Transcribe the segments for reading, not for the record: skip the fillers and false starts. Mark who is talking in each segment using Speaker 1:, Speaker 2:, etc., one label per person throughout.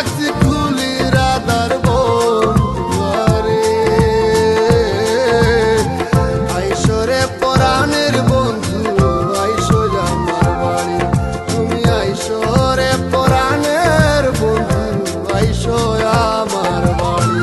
Speaker 1: রাখছি খুলি রাধার বন্ধুয়ারে আইসরে পরাণের বন্ধু আইসো আমার বাড়ি তুমি আইসরে পরাণের বন্ধু আইসো আমার বাড়ি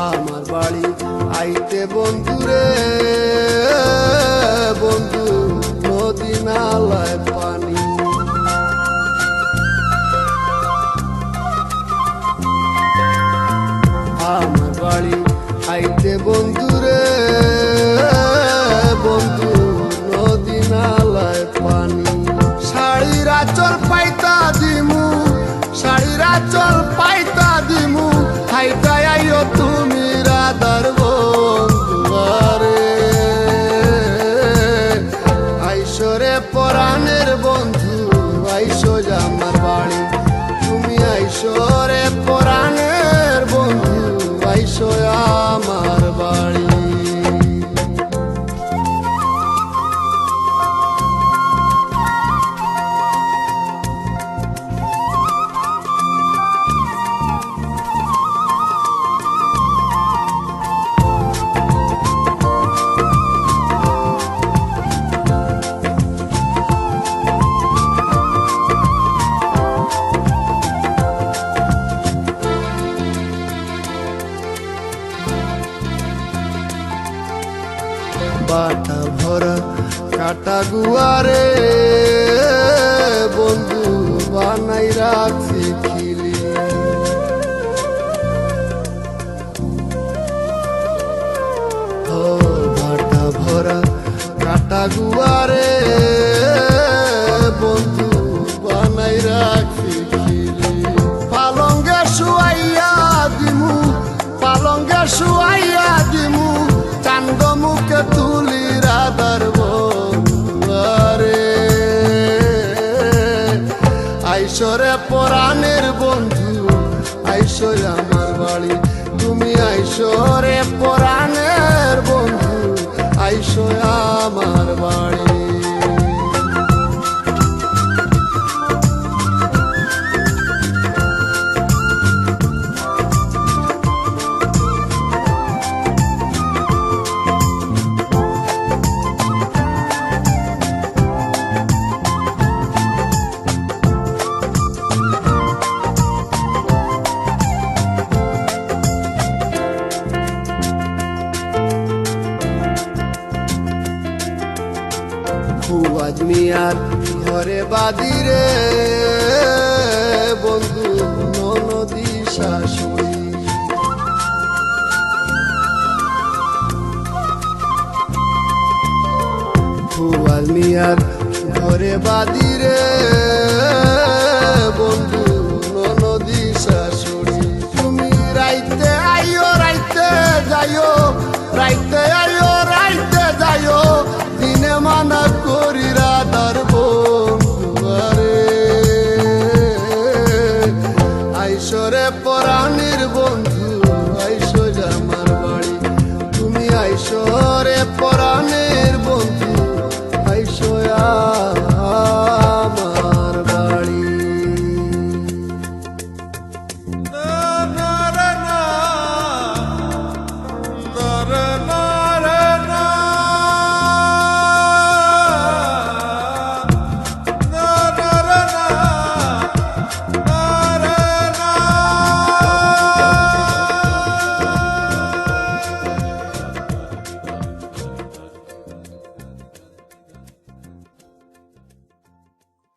Speaker 1: আমার বাড়ি আইতে বন্ধুরে বন্ধু নদী নালায় পানি আমার বাড়ি আইতে বন্ধুরে বন্ধু নদী নালায় পানি শাড়ির আঁচল পাইতা দিমু শাড়ির আঁচল পাইতা দিমু হাইটা আইও তুমি রাধার বন্ধুয়ারে আইসরে পরাণের বন্ধু আইসো আমার বাড়ি তুমি আইসরে পরাণের বন্ধু আইসো আমার বাড়ি বাটা ভরা কাটা গুয়ারে বন্ধু বানাই রাখছি খিলি বাটা ভরা কাটা গুয়ারে বন্ধু বানাই রাখছি খিলি পালঙ্গে শুয়াইয়া দিমু পালঙ্গে শুয়াইয়া দিমু চান্দ মুখে তুলি রাধার বন্ধুয়ারে আইসরে পরাণের বন্ধু আইসো আমার বাড়ি তুমি আইসরে পরাণের বন্ধু আইসো আমার বাড়ি ফুয়াজ মিয়ার ঘরে বাদিরে বন্ধু ননদী শাশুড়ি ফুয়াজ মিয়ার ঘরে বাদিরে বন্ধু ননদী শাশুড়ি তুমি রাইতে আইও রাইতে যাইও রাইতে